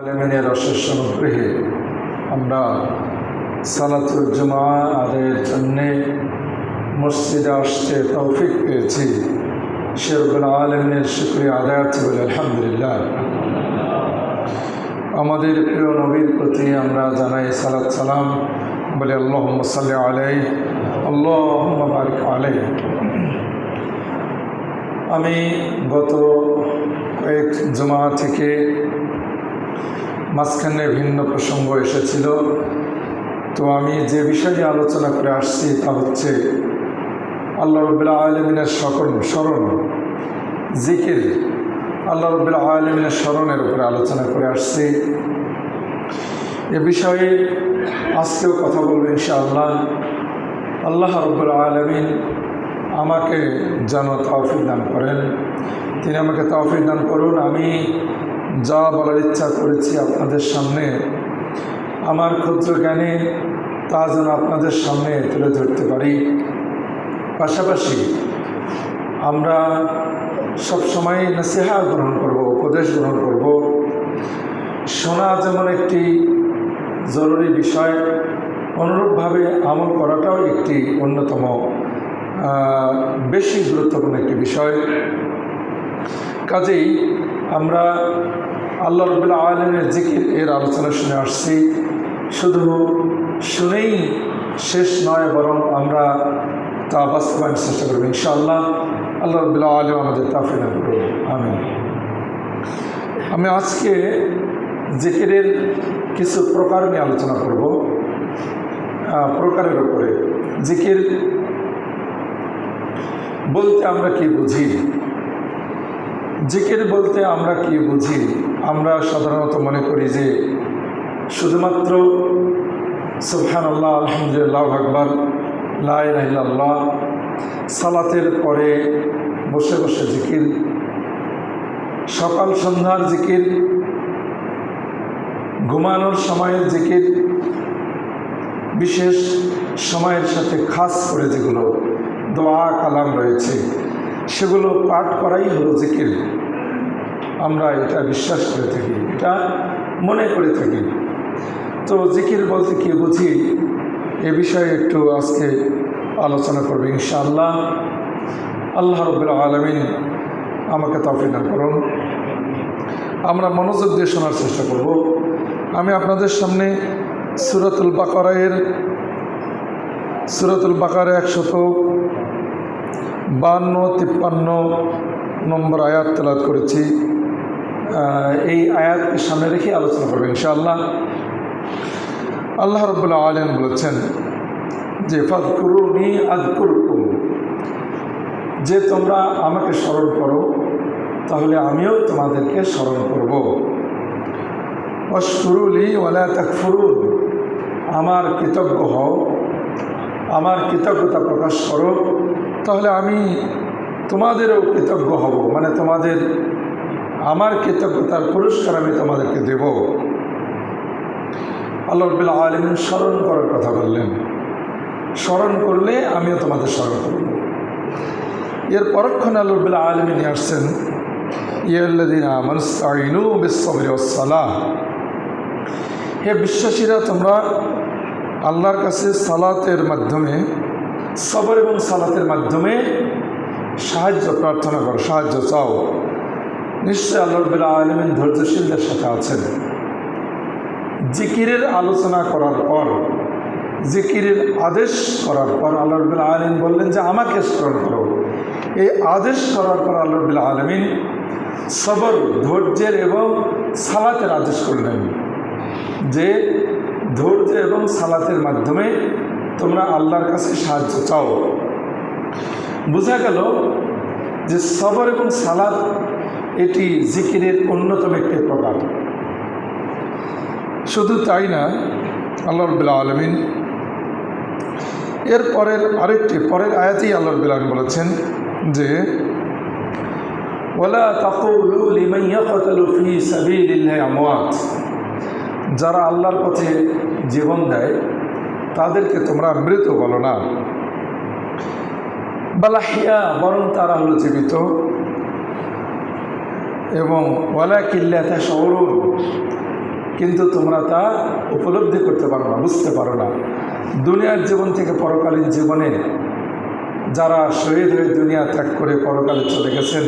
আলেমিনের অশেষ অনুগ্রহে আমরা সালাতুল জুমা আদায়ের জন্যে মসজিদে আসতে তৌফিক পেয়েছি। সে রব্বুল আলামিনের শুকরিয়া আদায় করতে বলি আলহামদুলিল্লাহ। আমাদের প্রিয় নবীর প্রতি আমরা জানাই সালাত সালাম, বলি আল্লাহুম্মা সাল্লি আলাইহি আল্লাহুম্মা বারিক আলাইহি। আমি গত কয়েক জুমা থেকে মাঝখানে ভিন্ন প্রসঙ্গ এসেছিল, তো আমি যে বিষয় নিয়ে আলোচনা করে আসছি তা হচ্ছে আল্লাহ রাব্বুল আলামিনের স্মরণ, জিকির, আল্লাহ রাব্বুল আলামিনের স্মরণের উপরে আলোচনা করে আসছি। এ বিষয়ে আজকেও কথা বলবো ইনশাআল্লাহ। আল্লাহ রাব্বুল আলামিন আমাকে যেন তৌফিক দান করেন, তিনি আমাকে তৌফিক দান করুন। আমি যা বলার ইচ্ছা করেছি আপনাদের সামনে আমার ক্ষুদ্র জ্ঞানে তা যেন আপনাদের সামনে তুলে ধরতে পারি। পাশাপাশি আমরা সবসময় নসিহা গ্রহণ করব, উপদেশ গ্রহণ করব। শোনা যেমন একটি জরুরি বিষয়, অনুরূপভাবে আমল করাটাও একটি অন্যতম বেশি গুরুত্বপূর্ণ একটি বিষয়। কাজেই আমরা আল্লাহ রাব্বুল আলামিনের জিকির এর আলোচনা শুনে আসছি। শুধু শুনেই শেষ নয়, বরং আমরা তা বাস্তবায়নের চেষ্টা করব ইনশাআল্লাহ। আল্লাহ রাব্বুল আলামিন আমাদের তৌফিক দান করুন, আমিন। আমি আজকে জিকিরের কিছু প্রকার নিয়ে আলোচনা করব, প্রকারের উপরে। জিকির বলতে আমরা কি বুঝি? জিকির বলতে আমরা কি বুঝি? আমরা সাধারণত মনে করি যে শুধুমাত্র সুবহানাল্লাহ, আলহামদুলিল্লাহ, আল্লাহু আকবার, লা ইলাহা ইল্লাল্লাহ, সালাতের পরে বসে বসে জিকির, সকাল সন্ধ্যার জিকির, ঘুমানোর সময়ের জিকির, বিশেষ সময়ের সাথে খাস করে যেগুলো দোয়া কালাম রয়েছে সেগুলো পাঠ করাই হলো জিকির। আমরা এটা বিশ্বাস করে থাকি, এটা মনে করে থাকি। তো জিকির বলতে কি বুঝি এ বিষয়ে একটু আজকে আলোচনা করব ইনশাআল্লাহ। আল্লাহ রাব্বুল আলামিন আমাকে তৌফিক দান করুন। আমরা মনোযোগ দিয়ে শোনার চেষ্টা করব। আমি আপনাদের সামনে সূরাতুল বাকারা 152-53 নম্বর আয়াত তেলাওয়াত করেছি। এই আয়াতকে সামনে রেখে আলোচনা করবেন ইনশাআল্লাহ। আল্লাহ রাব্বুল আলামিন বলেছেন যে ফাযকুরুনি আযকুরকুম, যে তোমরা আমাকে স্মরণ করো তাহলে আমিও তোমাদেরকে স্মরণ করব। ওয়াশকুরুলি ওয়ালা তাকফুরুন, আমার কৃতজ্ঞ হও, আমার কৃতজ্ঞতা প্রকাশ করো, তাহলে আমি তোমাদেরও কৃতজ্ঞ হব, মানে আমার কৃতজ্ঞতার পুরস্কার আমি তোমাদেরকে দেব। আল্লাহ রাব্বুল আলামিন স্মরণ করার কথা বললেন, স্মরণ করলে আমিও তোমাদের স্মরণ করব। এর পরক্ষণে আল্লাহ রাব্বুল আলামিন নিয়ে আসছেন ইয়াল্লাযীনা আমানু ইসতাঈনু বিস-সাবরি ওয়াস-সালাহ, হে বিশ্বাসীরা তোমরা আল্লাহর কাছে সালাতের মাধ্যমে, সবর এবং সালাতের মাধ্যমে সাহায্য প্রার্থনা করো, সাহায্য চাও। নিশ্চয় আল্লাহ রাব্বুল আলামিন ধৈর্যশীলদের সাথে আছেন। জিকিরের আলোচনা করার পর, জিকিরের আদেশ করার পর আল্লাহ রাব্বুল আলামিন বললেন যে আমাকে স্মরণ করো। এই আদেশ করার পর আল্লাহ রাব্বুল আলামিন সবর, ধৈর্যের এবং সালাতের আদেশ করলেন, যে ধৈর্য এবং সালাতের মাধ্যমে তোমরা আল্লাহর কাছে সাহায্য চাও। বোঝা গেল যে সবর এবং সালাত এটি জিকিরের অন্যতম একটি প্রকার। শুধু তাই না, আল্লাহ রাব্বুল আলামিন এর পরের আয়াতেই আল্লাহ রাব্বুল আলামিন বলেছেন যে ওয়ালা তাকুলু লিমান ইয়াকতালু ফি সাবিলিল্লাহি আমওয়াত, যারা আল্লাহর পথে জীবন দেয় তাদেরকে তোমরা মৃত বলো না, বাল আহইয়া, বরং তারা হলো জীবিত। এবং ওয়ালাকিন লা তাশউরুন, কিন্তু তোমরা তা উপলব্ধি করতে পারো না, বুঝতে পারো না। দুনিয়ার জীবন থেকে পরকালীন জীবনে যারা শহীদ হয়ে দুনিয়া ত্যাগ করে পরকালে চলে গেছেন,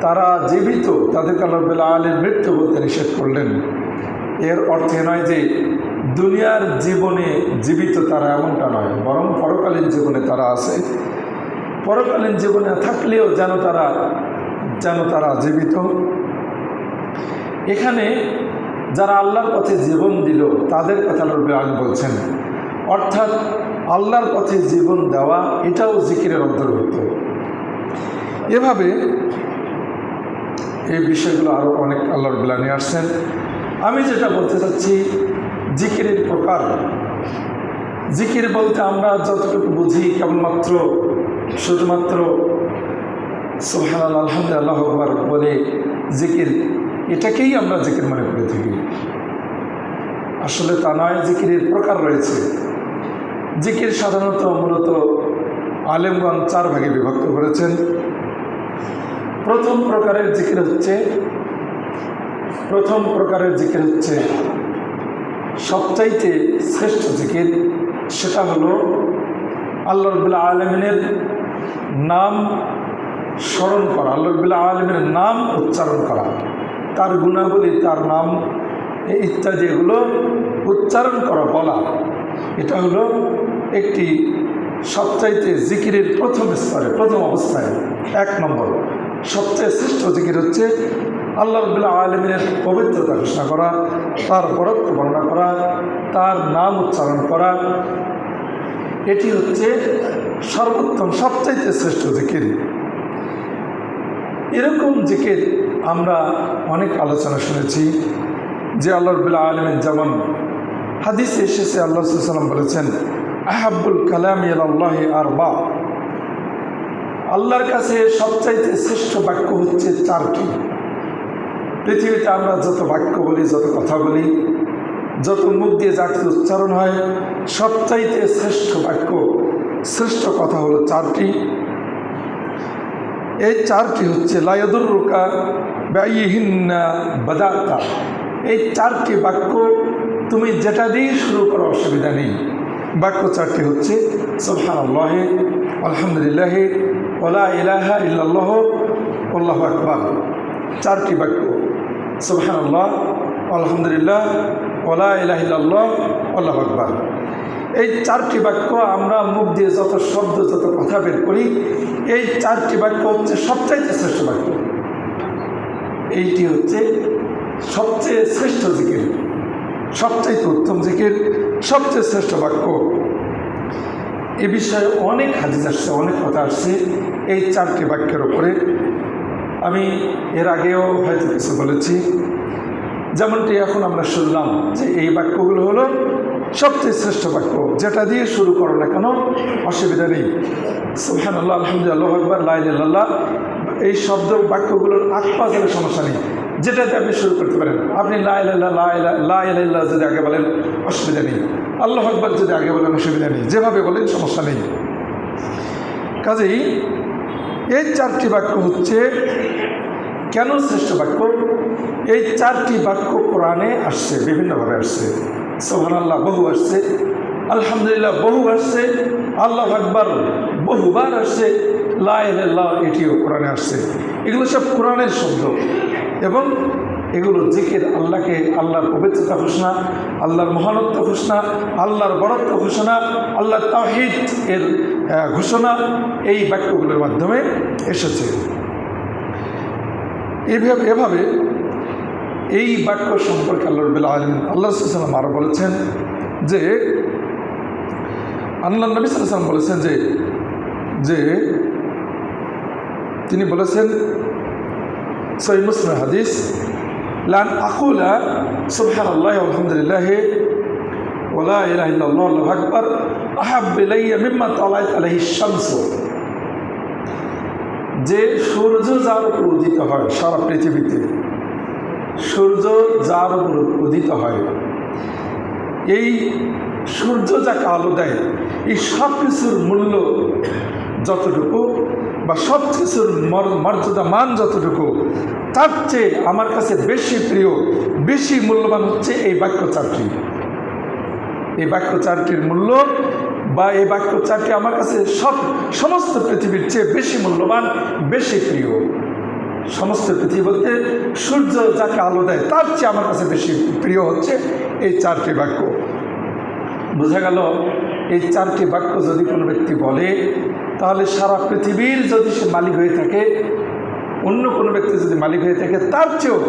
তারা জীবিত, তাদেরকে আল্লাহ রাব্বুল আলামিন মৃত্যু বলতে নিষেধ করলেন। এর অর্থ নয় যে দুনিয়ার জীবনে জীবিত তারা, এমনটা নয়, বরং পরকালীন জীবনে তারা আছে। পরকালীন জীবনে থাকলেও যেন তারা জীবিত। এখানে যারা আল্লাহর পথে জীবন দিল তাদের কথা আল্লাহ রাব্বুল আলামিন বলছেন। অর্থাৎ আল্লাহর পথে জীবন দেওয়া এটাও জিকিরের অন্তর্ভুক্ত। এভাবে এই বিষয়গুলো আরও অনেক আল্লাহ রাব্বুল আলামিন নিয়ে আসছেন। আমি যেটা বলতে চাচ্ছি, জিকিরের প্রকার। জিকির বলতে আমরা যতটুকু বুঝি কেবলমাত্র শুধুমাত্র সুবহানাল্লাহ, আলহামদুলিল্লাহ, আল্লাহু আকবার বলে জিকির, এটাকেই আমরা জিকির মনে করে থাকি। আসলে তা নয়, জিকিরের প্রকার রয়েছে। জিকির সাধারণত মূলত আলেমগণ 4 ভাগে বিভক্ত করেছেন। প্রথম প্রকারের জিকির হচ্ছে সবচাইতে শ্রেষ্ঠ জিকির। সেটা হলো আল্লাহ রাব্বুল আলামিনের নাম স্মরণ করা, আল্লাহ রাব্বুল আলামিনের নাম উচ্চারণ করা, তার গুণাবলী, তার নাম ইত্যাদি এগুলো উচ্চারণ করা, বলা। এটা হলো একটি সবচাইতে জিকিরের প্রথম স্তরে, প্রথম অবস্থায় 1 নম্বর সবচেয়ে শ্রেষ্ঠ জিকির হচ্ছে আল্লাহ রাব্বুল আলামিনের পবিত্রতা ঘোষণা করা, তার বরত্ব বর্ণনা করা, তার নাম উচ্চারণ করা। এটি হচ্ছে সর্বোত্তম, সবচাইতে শ্রেষ্ঠ জিকির। এরকম জিকির আমরা অনেক আলোচনা শুনেছি যে আল্লাহ রাব্বুল আলামিন, যেমন হাদিসে এসেছে, আল্লাহ সাল্লাল্লাহু আলাইহি ওয়াসাল্লাম বলেছেন, আহাব্বুল কালামি ইলাল্লাহি আরবা। আল্লাহর কাছে সবচাইতে শ্রেষ্ঠ বাক্য হচ্ছে 4টি। পৃথিবীতে আমরা যত বাক্য বলি, যত কথা বলি, যত মুখ দিয়ে যা কিছু উচ্চারণ হয়, সবচাইতে শ্রেষ্ঠ বাক্য, শ্রেষ্ঠ কথা হলো 4টি। এই 4টি হচ্ছে লা ইয়াদুররুকা বিআইয়িহিন্না বাদাতা। এই 4টি বাক্য তুমি যেটা দিয়ে শুরু করো অসুবিধা নেই। বাক্য 4টি হচ্ছে সুবহানাল্লাহ, আলহামদুলিল্লাহ, ওয়া লা ইলাহা ইল্লাল্লাহ, আল্লাহু আকবার। 4টি বাক্য, সুবহানাল্লাহ, আলহামদুলিল্লাহ, ওয়া লা ইলাহা ইল্লাল্লাহ, আল্লাহু আকবার। এই 4টি বাক্য আমরা মুখ দিয়ে যত শব্দ, যত কথা বের করি, এই 4টি বাক্য হচ্ছে সবচাইতে শ্রেষ্ঠ বাক্য। এইটি হচ্ছে সবচেয়ে শ্রেষ্ঠ জিকির, সবচাইতে উত্তম জিকির, সবচেয়ে শ্রেষ্ঠ বাক্য। এ বিষয়ে অনেক হাদিস আসছে, অনেক কথা আসছে এই 4টি বাক্যের ওপরে। আমি এর আগেও হয়তো কিছু বলেছি, যেমনটি এখন আমরা শুনলাম যে এই বাক্যগুলো হলো সবচেয়ে শ্রেষ্ঠ বাক্য। যেটা দিয়ে শুরু করো না কেন অসুবিধা নেই। সুবহানাল্লাহ, আলহামদুলিল্লাহ, আল্লাহু আকবার, লা ইলাহা ইল্লাল্লাহ, এই শব্দ বাক্যগুলোর আত্মা গেলে সমস্যা নেই, যেটাতে আপনি শুরু করতে পারেন। আপনি লা ইলাহা ইল্লাল্লাহ যদি আগে বলেন অসুবিধা নেই, আল্লাহু আকবার যদি আগে বলেন অসুবিধা নেই, যেভাবে বলেন সমস্যা নেই। কাজেই এই 4টি বাক্য হচ্ছে কেন শ্রেষ্ঠ বাক্য? এই 4টি বাক্য কোরআনে আসছে, বিভিন্নভাবে আসছে। সুবহানাল্লাহ বহু আসছে, আলহামদুলিল্লাহ বহু আসছে, আল্লাহু আকবার বহুবার আসছে, লা ইলাহা ইল্লাল্লাহ এটিও কোরআনে আসছে। এগুলো সব কোরআনের শব্দ এবং এগুলো জিকির, আল্লাহকে, আল্লাহর পবিত্রতা ঘোষণা, আল্লাহর মহানত্ব ঘোষণা, আল্লাহর বরত্ব ঘোষণা, আল্লাহর তাওহীদ এর ঘোষণা এই বাক্যগুলোর মাধ্যমে এসেছে। এভাবে এই বাক্য সম্পর্কে আল্লাহ রাব্বুল আলামিন, আল্লাহ সাল্লাল্লাহু আলাইহি ওয়াসাল্লাম আরও বলেছেন যে, আল্লাহ নবী সাল্লাল্লাহু আলাইহি ওয়াসাল্লাম বলেছেন যে তিনি বলেছেন, সহিহ মুসলিম হাদিস, লান আকুলা সুবহানাল্লাহি ওয়া আলহামদুলিল্লাহি ওয়া লা ইলাহা ইল্লাল্লাহ, আল্লাহু আকবার, আহাব্বু ইলাইয়া মিম্মা তালাআত আলাইহি শামসু। যে সূর্য যার উপর উদিত হয়, সারা পৃথিবীতে সূর্য যার উপর উদিত হয়, এই সূর্য যাকে আলো দেয়, এই সব কিছুর মূল্য যতটুকু বা সব কিছুর মর্যাদা মান যতটুকু তার চেয়ে আমার কাছে বেশি প্রিয়, বেশি মূল্যবান হচ্ছে এই বাক্য চারটি। এই বাক্য চারটির মূল্য বা এই বাক্য চারটি আমার কাছে সমস্ত পৃথিবীর চেয়ে বেশি মূল্যবান, বেশি প্রিয়। সমস্ত পৃথিবী বলতে সূর্য যাকে আলো দেয় তার চেয়ে আমার কাছে বেশি প্রিয় হচ্ছে এই চারটি বাক্য। বোঝা গেল এই চারটি বাক্য যদি কোনো ব্যক্তি বলে, তাহলে সারা পৃথিবীর যদি সে মালিক হয়ে থাকে, অন্য কোনো ব্যক্তি যদি মালিক হয়ে থাকে, তার চেয়েও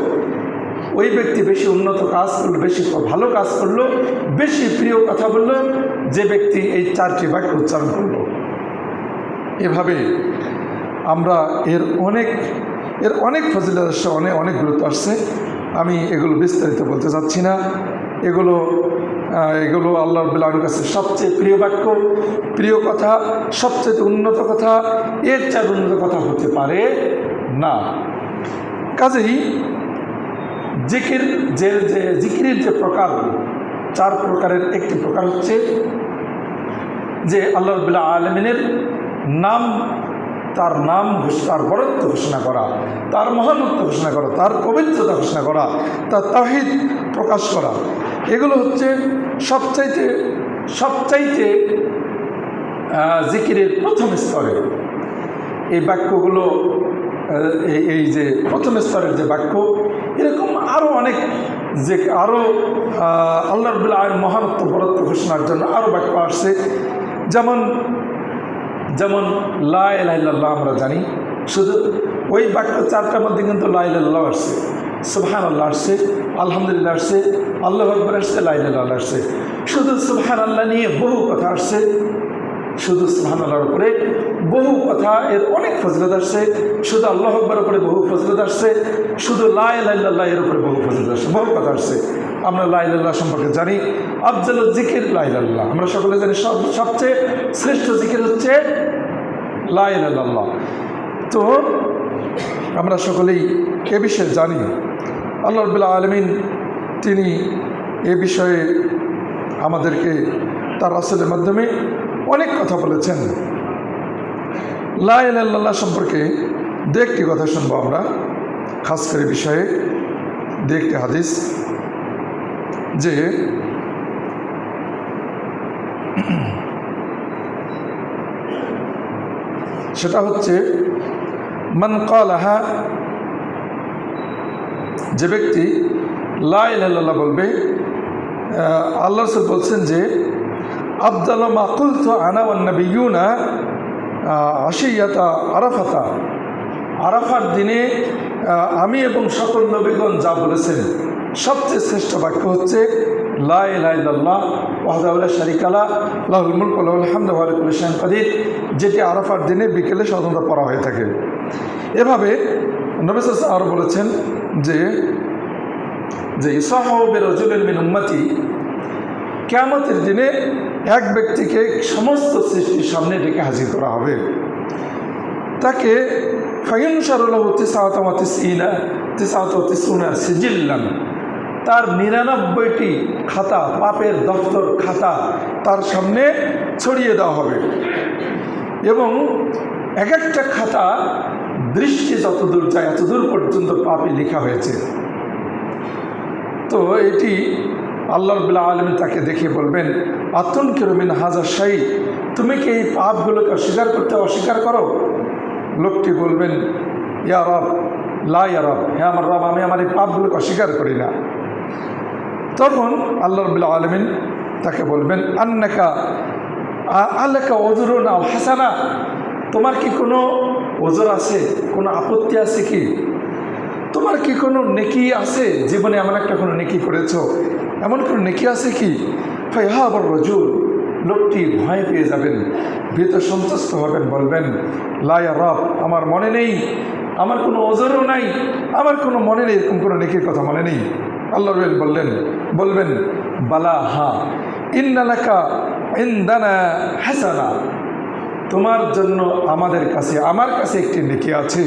ওই ব্যক্তি বেশি উন্নত কাজ করলো, বেশি ভালো কাজ করলো, বেশি প্রিয় কথা বললো যে ব্যক্তি এই চারটি বাক্য উচ্চারণ করলো। এভাবে আমরা এর অনেক ফজিলত আসছে, অনেক গুরুত্ব আসছে। আমি এগুলো বিস্তারিত বলতে চাচ্ছি না। এগুলো আল্লাহ রাব্বুল আলামিনের কাছে সবচেয়ে প্রিয় বাক্য, প্রিয় কথা, সবচেয়ে উন্নত কথা, এর চেয়ে উন্নত কথা হতে পারে না। কাজেই জিকিরের যে প্রকার, চার প্রকারের একটি প্রকার হচ্ছে যে আল্লাহ রাব্বুল আলামিনের নাম, তার বরত্ব ঘোষণা করা, তার মহানত্ব ঘোষণা করা, তার পবিত্রতা ঘোষণা করা, তার তাওহীদ প্রকাশ করা। এগুলো হচ্ছে সবচাইতে জিকিরের প্রথম স্তরে। এই বাক্যগুলো, এই যে প্রথম স্তরের যে বাক্য, এরকম আরও অনেক আরও আল্লাহ রাব্বুল আলামিনের মহানত্ব বরত্ব ঘোষণার জন্য আরও বাক্য আসছে। যেমন লা ইলাহা ইল্লাল্লাহ আমরা জানি, শুধু ওই বাক্য চারটার মধ্যে কিন্তু লা ইলাহা ইল্লাল্লাহ আসছে, সুবহানাল্লাহ আসছে, আলহামদুলিল্লাহ আসছে, আল্লাহু আকবার আসছে, লা ইলাহা ইল্লাল্লাহ আসছে। শুধু সুবহানাল্লাহ নিয়ে বহু কথা আসছে, শুধু সুবহানাল্লাহর উপরে বহু কথা, এর অনেক ফজিলত আসছে। শুধু আল্লাহু আকবার উপরে বহু ফজিলত আসছে, শুধু লা ইলাহা ইল্লাল্লাহ এর উপরে বহু ফজিলত আসছে, বহু কথা আসছে। আমরা লা ইলাহা ইল্লাল্লাহ সম্পর্কে জানি, আফজালুল জিকির লা ইলাহা ইল্লাল্লাহ। আমরা সকলে জানি সবচেয়ে শ্রেষ্ঠ জিকির হচ্ছে লা ইলাহা ইল্লাল্লাহ। তো আমরা সকলেই এ বিষয়ে জানি। আল্লাহ রাব্বুল আলামিন তিনি এ বিষয়ে আমাদেরকে তার রাসূলের মাধ্যমে অনেক কথা বলেছেন। লা ইলাহা ইল্লাল্লাহ সম্পর্কে দু একটি কথা শুনবো আমরা, খাস করে বিষয়ে দু একটি হাদিস। যে সেটা হচ্ছে মান ক্বালাহা, যে ব্যক্তি লা ইলাহা ইল্লাল্লাহ বলবে, আল্লাহ রাসূল বলছেন যে আফদালু মা কুলতু আনা ওয়ান নাবিয়্যুনা আশিয়াতা আরাফাতা, আরাফার দিনে আমি এবং সকল নবীগণ যা বলেছেন সবচেয়ে শ্রেষ্ঠ বাক্য হচ্ছে লা ইলাহা ইল্লাল্লাহ ওয়াহদাহু লা শারীকা লাহু লাহুল মুলকু ওয়া লাহুল হামদু ওয়া হুয়া আলা কুল্লি শাইইন কাদির, যেটি আরাফার দিনে বিকেলে সাধারণত পড়া হয়ে থাকে। এভাবে নবী সাল্লাল্লাহু আলাইহি ওয়াসাল্লাম আরও বলেছেন যে ইসাহু বিরাজুলিন মিন উম্মতি, কিয়ামতের দিনে এক ব্যক্তিকে সমস্ত সৃষ্টির সামনে ডেকে হাজির করা হবে। তাকে ফায়ুনশারু লাহু তিসআতুনা সিজিল্লান, তার 99টি খাতা, পাপের দফতর খাতা তার সামনে ছড়িয়ে দেওয়া হবে এবং এক একটা খাতা দৃষ্টি যতদূর যায় এতদূর পর্যন্ত পাপে লেখা হয়েছে। তো এটি আল্লাহ রাব্বুল আলামিন তাকে দেখে বলবেন, আতুনকিরু মিন হাযা শাই, তুমি কি এই পাপগুলোকে অস্বীকার করো? লোকটি বলবেন, ইয়া রব লা ইয়া রব, হ্যাঁ আমার রব, আমি আমার এই পাপগুলোকে অস্বীকার করি না। তখন আল্লাহ রাব্বুল আলামিন তাকে বলবেন, আলাকা ওযরুন আও হাসানা, তোমার কি কোনো ওজর আছে, কোনো আপত্তি আছে কি? তোমার কি কোনো নেকি আছে? জীবনে এমন একটা কোনো নেকি করেছো, এমন কোনো নেকি আছে কি? ফায়াহাবুর রাজুল, লোকটি ভয় পেয়ে যাবেন, ভীত সন্ত্রস্ত হবেন, বলবেন লা ইয়া রব, আমার মনে নেই, আমার কোনো ওজরও নাই, আমার কোনো মনে নেই, এরকম কোনো নেকির কথা মনে নেই। আল্লাহ বলবেন বালা, হ্যাঁ, ইন্না লাকা ইনদানা হাসানা, তোমার জন্য আমার কাছে একটি নেকি আছে।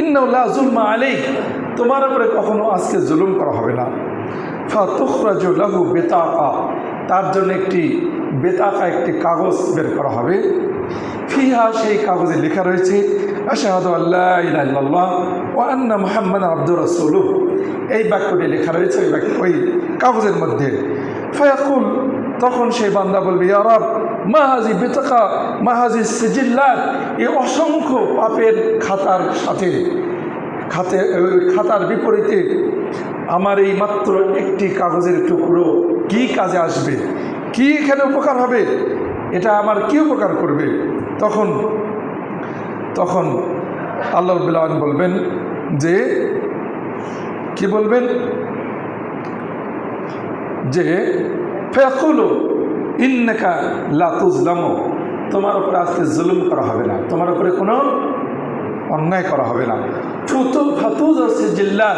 ইন্নাহু লা যুলমা আলাইক, তোমার উপরে কখনো আজকে জুলুম করা হবে না। ফাতুখরাজু লাহু বিতাকা, তার জন্য একটি বেতাকা, একটি কাগজ বের করা হবে। ফিহা, সেই কাগজে লেখা রয়েছে আশহাদু আল্লা ইলাহা ইল্লাল্লাহ ওয়া আন্না মুহাম্মাদান আবদুহু রাসূলুহু, এই বাক্যটি লেখা রয়েছে ওই কাগজের মধ্যে। ফায়াকুল, তখন সেই বান্দা বলবে, ইয়া রব মা হাযি বিতাকা মা হাযি সিজিল্লাত, এই অসংখ্য পাপের খাতার সাথে খাতার বিপরীতে আমার এই মাত্র একটি কাগজের টুকরো কি কাজে আসবে, কি এখানে উপকার হবে, এটা আমার কি উপকার করবে? তখন আল্লাহ রাব্বুল আলামিন বলবেন যে কি বলবেন, যে ফায়াকুলু ইন্নাকা লা তুজলামু, তোমার উপরে আজকে জুলুম করা হবে না, তোমার উপরে কোনো অন্যায় করা হবে না। জিল্লা,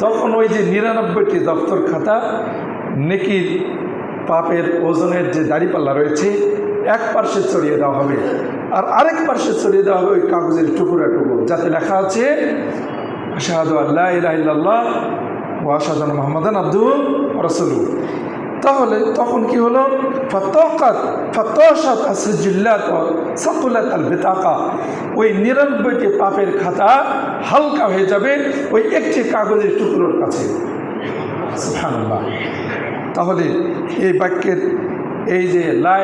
তখন ওই যে 99টি দপ্তর খাতা নেকির পাপের ওজনের যে দাড়িপাল্লা রয়েছে এক পার্শ্বে চড়িয়ে দেওয়া হবে, আর আরেক পার্শ্বে চড়িয়ে দেওয়া হবে ওই কাগজের টুকরো যাতে লেখা আছে আশহাদু আল্লা ইলাহা ইল্লাল্লাহ ওয়া আশহাদু আন্না মুহাম্মাদান আবদুহু ওয়া রাসূলুহু। তাহলে তখন কি হলো, ফাতাশাত আসজিল্লাত সাকুলাত আল বিতাকা, ওই 99টি পাপের খাতা হালকা হয়ে যাবে ওই একটি কাগজের টুকরোর কাছে। সুবহানাল্লাহ। তাহলে এই বাক্যের এই যে লা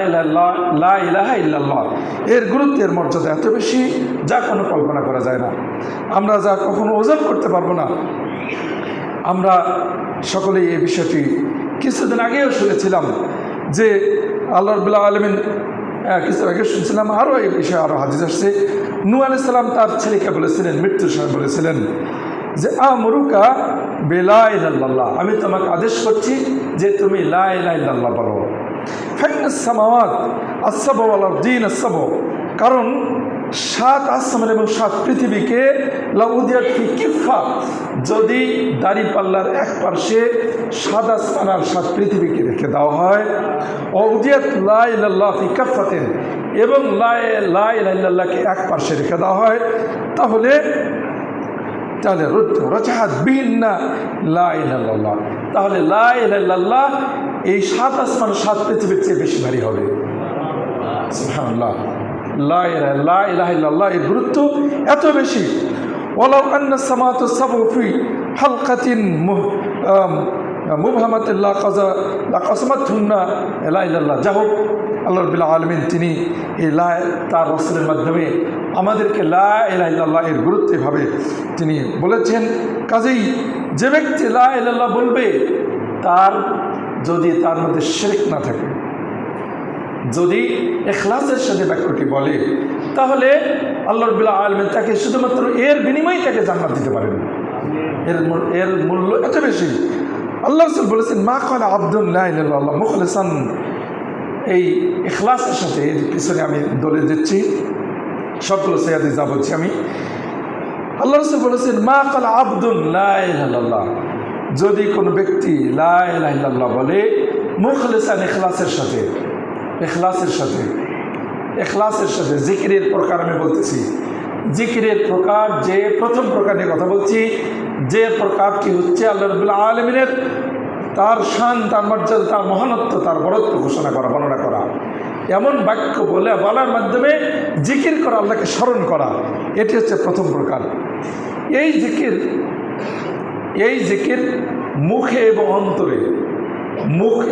ইলাহা ইল্লাল্লাহ এর গুরুত্বের মর্যাদা এত বেশি যা কোনো কল্পনা করা যায় না, আমরা যা কখনো ওজন করতে পারবো না। আমরা সকলেই এই বিষয়টি কিছুদিন আগেও শুনেছিলাম যে আল্লাহ রাব্বুল আলামিন, কিছু আগে শুনছিলাম আরও এই বিষয়ে আরও হাদিস আসছে। নূহ আলাইহিস সালাম তার ছেলেকে বলেছিলেন, মৃত্যুর সময় বলেছিলেন যে আমরুকা বিলা ইলাহা ইল্লাল্লাহ, আমি তোমাকে আদেশ করছি যে তুমি লা ইলাহা ইল্লাল্লাহ বলো। ফাইনাস সামাওয়াত আস-সাবউ ওয়াল আরদিন আস-সাবউ, কারণ 7 আসমান এবং 7 পৃথিবীকে লাউদিয়াত ফি কিফা, যদি দাড়িপাল্লার এক পার্শ্বে 7 আসমান আর 7 পৃথিবীকে রেখে দেওয়া হয়, ওদিয়াত লা ইলাহা ইল্লাল্লাহ ফি কাফাতিন, এবং লা ইলাহা ইল্লাল্লাহকে এক পার্শ্বে রেখে দেওয়া হয়, তাহলে রাজাহাত বিহিন্না লা ইলাহা ইল্লাল্লাহ, তাহলে লা ইলাহা ইল্লাল্লাহ এই 7 আসমান 7 পৃথিবীর চেয়ে বেশি ভারী হবে। সুবহানাল্লাহ। লা ইলাহা ইল্লাল্লাহ এর গুরুত্ব এত বেশি। ওয়ালাউ আন্না সামাওয়াতু সাবউ ফি হালকাতিন মুবহামাতিন লাকাসামাতহুন্না লা ইলাহা ইল্লাল্লাহ। যাই হোক, আল্লাহ রাব্বুল আলামিন তিনি এই তার রাসূলের মাধ্যমে আমাদেরকে লা ইলাহা ইল্লাল্লাহ এর গুরুত্ব এভাবে তিনি বলেছেন। কাজেই যে ব্যক্তি লা ইলাহা ইল্লাল্লাহ বলবে, তার যদি তার মধ্যে শিরক না থাকে, যদি ইখলাসের সাথে বাক্যটি বলে, তাহলে আল্লাহ রাব্বুল আলামিন তাকে শুধুমাত্র এর বিনিময়ে তাকে জান্নাত দিতে পারেন। এর মূল্য এত বেশি। আল্লাহ রাসূল বলেছেন, মা ক্বালা আবদুন লা ইলাহা ইল্লাল্লাহ মুখলিসান, এই ইখলাসের সাথে, এর পিছনে আমি দলিল দিচ্ছি, সবগুলো সহিহ যা বলছি আমি। আল্লাহ রাসূল বলেছেন, মা ক্বালা আবদুন লা ইলাহা ইল্লাল্লাহ, যদি কোনো ব্যক্তি লা ইলাহা ইল্লাল্লাহ বলে মুখলিসান, ইখলাসের সাথে জিকিরের প্রকার আমি বলতেছি, জিকিরের প্রকার, যে প্রথম প্রকার নিয়ে কথা বলছি, যে প্রকারটি হচ্ছে আল্লাহ রাব্বুল আলামিনের তার শান, তার মর্যাদা, তার মহানত্ব, তার বড়ত্ব ঘোষণা করা, বর্ণনা করা, এমন বাক্য বলার মাধ্যমে জিকির করা, আল্লাহকে স্মরণ করা, এটি হচ্ছে প্রথম প্রকার। এই জিকির মুখে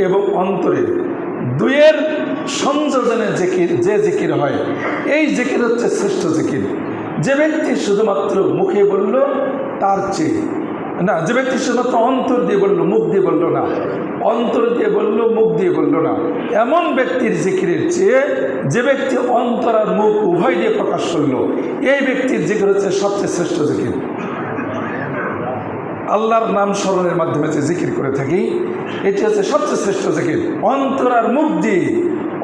এবং অন্তরে দুয়ের সংযোজনে যে জিকির হয়, এই জিকির হচ্ছে শ্রেষ্ঠ জিকির। যে ব্যক্তি শুধুমাত্র মুখে বলল তার চেয়ে না, যে ব্যক্তি শুধুমাত্র অন্তর দিয়ে বলল, মুখ দিয়ে বলল না, অন্তর দিয়ে বলল, মুখ দিয়ে বলল না, এমন ব্যক্তির জিকিরের চেয়ে যে ব্যক্তি অন্তর আর মুখ উভয় দিয়ে প্রকাশ করলো, এই ব্যক্তির জিকির হচ্ছে সবচেয়ে শ্রেষ্ঠ জিকির। আল্লাহর নাম স্মরণের মাধ্যমে যে জিকির করে থাকি, এটি হচ্ছে সবচেয়ে শ্রেষ্ঠ জিকির। অন্তর আর মুখ দিয়ে,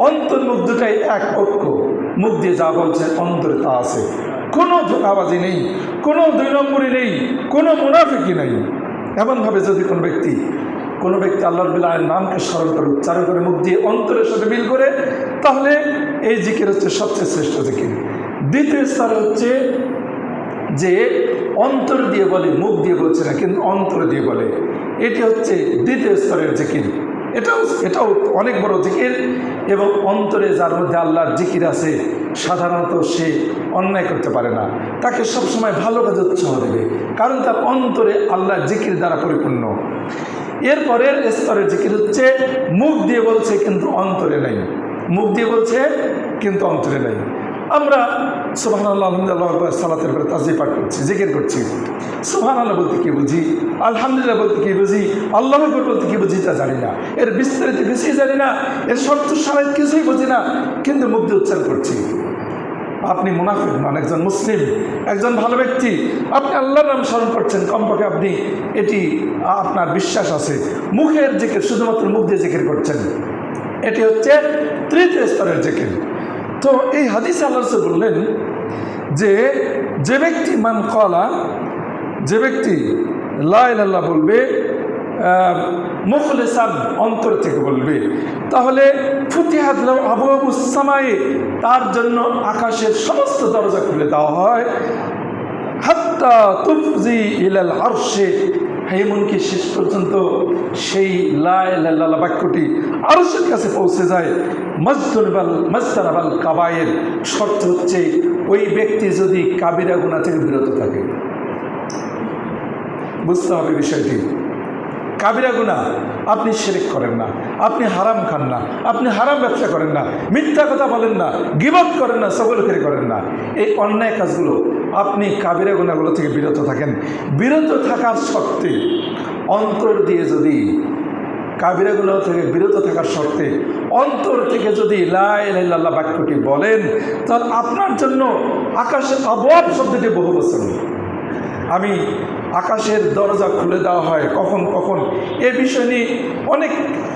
অন্তর মুখ দুটাই এক ঐক্য, মুখ দিয়ে যা বলছে অন্তরে তা আছে, কোনো ধোঁকাবাজি নেই, কোনো 2 নম্বরই নেই, কোনো মুনাফিকি নেই। এমনভাবে যদি কোনো ব্যক্তি আল্লাহ রাব্বুল আলামিনের নামকে স্মরণ করে, উচ্চারণ করে, মুখ দিয়ে অন্তরের সাথে মিল করে, তাহলে এই জিকির হচ্ছে সবচেয়ে শ্রেষ্ঠ জিকির। দ্বিতীয় স্তর হচ্ছে যে অন্তর দিয়ে বলে, মুখ দিয়ে বলছে না, কিন্তু অন্তর দিয়ে বলে, এটি হচ্ছে দ্বিতীয় স্তরের জিকির। এটাও অনেক বড় জিকির। এবং অন্তরে যার মধ্যে আল্লাহর জিকির আছে সাধারণত সে অন্যায় করতে পারে না, তাকে সবসময় ভালো কাজে উৎসাহ দেবে, কারণ তার অন্তরে আল্লাহর জিকির দ্বারা পরিপূর্ণ। এরপরের স্তরের জিকির হচ্ছে মুখ দিয়ে বলছে কিন্তু অন্তরে নাই, মুখ দিয়ে বলছে কিন্তু অন্তরে নাই। আমরা সুবহানাল্লাহ আলহামদুলিল্লাহ সালাতের পরে তাসবিহ পাঠ করছি, জিকির করছি। সুবহানাল্লাহ বলতে কী বুঝি, আলহামদুলিল্লাহ বলতে কী বুঝি, আল্লাহু আকবার বলতে কী বুঝি তা জানি না, এর বিস্তারিত কিছুই জানি না, এর শর্ত সারাই কিছুই বুঝি না, কিন্তু মুখ দিয়ে উচ্চারণ করছি। আপনি মুনাফিক নন, একজন মুসলিম, একজন ভালো ব্যক্তি। আপনি আল্লাহর নাম স্মরণ করছেন, কমপক্ষে আপনি এটি আপনার বিশ্বাস আছে। মুখের জিকির, শুধুমাত্র মুখ দিয়ে জিকির করছেন, এটি হচ্ছে তৃতীয় স্তরের জিকির। তো এই হাদিসে আল্লাহ রাসূল বললেন যে ব্যক্তি মান ক্বালা, যে ব্যক্তি লা ইলাহা ইল্লাল্লাহ বলবে মুখলিসান, অন্তর থেকে বলবে, তাহলে ফুতিহাত লাহু আবওয়াবুস সামায়ে, তার জন্য আকাশের সমস্ত দরজা খুলে দেওয়া হয়। হাত্তা তুফজি ইলাল আরশে, এমনকি শেষ পর্যন্ত সেই লা ইলাহা ইল্লাল্লাহ বাক্যটি আরশের কাছে পৌঁছে যায়। মাজতানাবাল কাবায়ের, শর্ত হচ্ছে ওই ব্যক্তি যদি কাবিরা গুনাহ থেকে বিরত থাকে। বুঝতে হবে বিষয়টি। কাবিরা গুনাহ, আপনি শিরক করেন না, আপনি হারাম খান না, আপনি হারাম ব্যবসা করেন না, মিথ্যা কথা বলেন না, গীবত করেন না, চগলখড়ি করেন না, এই অন্যায় কাজগুলো আপনি কাবিরা গুনাহগুলো থেকে বিরত থাকেন। বিরত থাকার শর্তে, অন্তর দিয়ে যদি কাবিরা গুনাহ থেকে বিরত থাকার শর্তে অন্তর থেকে যদি লা ইলাহা ইল্লাল্লাহ বাক্যটি বলেন, তাহলে আপনার জন্য আকাশের আবওয়াব শব্দটি বহু বচন। আমি আকাশের দরজা খুলে দেওয়া হয় কখন কখন, এ বিষয় নিয়ে অনেক,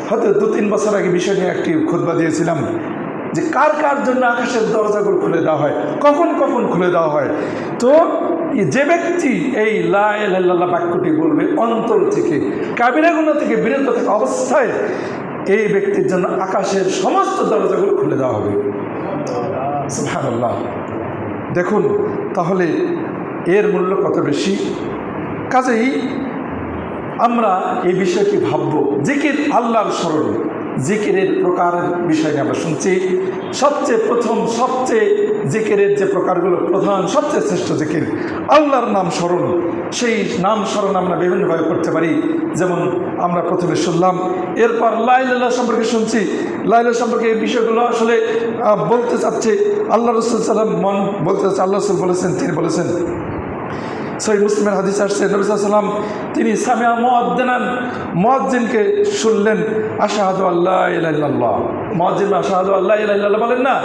হয়তো 2-3 বছর আগে বিষয় নিয়ে একটি খুতবা দিয়েছিলাম যে কার কার জন্য আকাশের দরজাগুলো খুলে দেওয়া হয়, কখন কখন খুলে দেওয়া হয়। তো যে ব্যক্তি এই লা ইলাহা ইল্লাল্লাহ বাক্যটি বলবে অন্তর থেকে, কাবিরা গুনাহ থেকে বিরত থাকা অবস্থায়, এই ব্যক্তির জন্য আকাশের সমস্ত দরজাগুলো খুলে দেওয়া হবে। সুবহানাল্লাহ। দেখুন তাহলে এর মূল্য কত বেশি। কাজেই আমরা এই বিষয়টি ভাবব। জিকির, আল্লাহর স্মরণ, জিকিরের প্রকারের বিষয় নিয়ে আমরা শুনছি। সবচেয়ে প্রথম, সবচেয়ে জিকিরের যে প্রকারগুলো প্রধান, সবচেয়ে শ্রেষ্ঠ জিকির আল্লাহর নাম স্মরণ। সেই নাম স্মরণ আমরা বিভিন্নভাবে করতে পারি। যেমন আমরা প্রথমে শুনলাম, এরপর লা ইলাহা ইল্লাল্লাহ সম্পর্কে শুনছি। লা ইলাহা সম্পর্কে এই বিষয়গুলো আসলে বলতে চাচ্ছে আল্লাহ রাসূল সাল্লাল্লাহু আলাইহি ওয়াসাল্লাম, বলতে চাচ্ছে আল্লাহ রাসূল বলেছেন, তিনি বলেছেন, সহিহ মুসলিমের হাদিস আসছে, নবী সাল্লাল্লাহু আলাইহি ওয়াসাল্লাম তিনি সামিআ মুআদ্দিনান, মুয়াজ্জিনকে শুনলেন, আশহাদু আল্লা ইলাহা ইল্লাল্লাহ, মুয়াজ্জিন আশহাদু আল্লা ইলাহা ইল্লাল্লাহ বলেন না,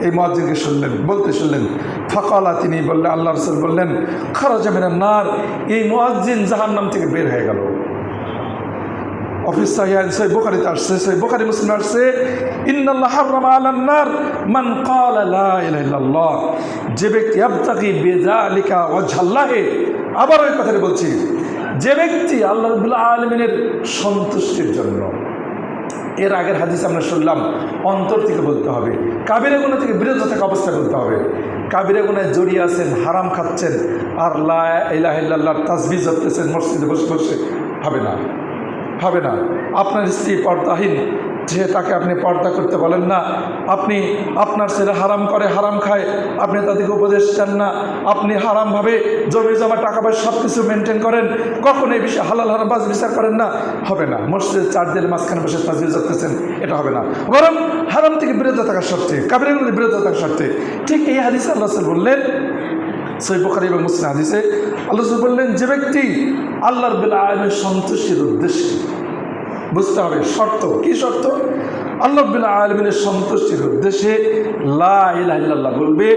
এই মুয়াজ্জিনকে শুনলেন, বলতে শুনলেন। ফাকালা, তিনি বললেন, আল্লাহ রাসূল বললেন, খারাজা মিনান নার, এই মুয়াজ্জিন জাহান্নাম থেকে বের হয়ে গেল। অফিস সাহিহাইন, সহিহ বুখারীতে আসছে, সহিহ বুখারী মুসলিমে আসছে, ইন্নাল্লাহ হারামা আলান নার মান ক্বালা লা ইলাহা ইল্লাল্লাহ, যে ব্যক্তি ইয়াবতাগি বিযালিকা ওয়াজহাল্লাহি, আবার ওই কথাটি বলছি, যে ব্যক্তি আল্লাহ রাব্বুল আলামিনের সন্তুষ্টির জন্য। এর আগের হাদিস আমরা শুনলাম অন্তর থেকে বলতে হবে, কাবিরা গুনাহ থেকে বিরত থাকা অবস্থায় বলতে হবে। কাবিরা গুনায় জড়িয়ে আছেন, হারাম খাচ্ছেন, আর লা ইলাহা ইল্লাল্লাহর তাসবিহ জপতেছেন মসজিদে বসে বসে, হবে না, হবে না। আপনার স্ত্রী পর্দাহীন, যে তাকে আপনি পর্দা করতে বলেন না, আপনি আপনার ছেলে হারাম করে, হারাম খায়, আপনি তাদেরকে উপদেশ দেন না, আপনি হারামভাবে জমি জমা টাকা পয়সা সব কিছু মেনটেন করেন, কখনো এই বিষয়ে হালাল হারাম বাজ বিচার করেন না, হবে না। মসজিদের 4 দেয়ালের মাঝখানে বসে তাসবিহ করতেছেন, এটা হবে না। বরং হারাম থেকে বিরত থাকার শর্তে, কাবিরাগুলো বিরত থাকার শর্তে। ঠিক এই হাদিসে আল্লাহ রাসূল বললেন, সহিহ বুখারী এবং মুসলিম হাদিসে আল্লাহ রাসূল বললেন, যে ব্যক্তি আল্লাহ রাব্বুল আলামিনের সন্তুষ্টির উদ্দেশ্যে, বুঝতে হবে শর্ত, কি শর্ত? আল্লাহ রাব্বুল আলামিনের সন্তুষ্টির উদ্দেশ্যে লা ইলাহা ইল্লাল্লাহ বলবে,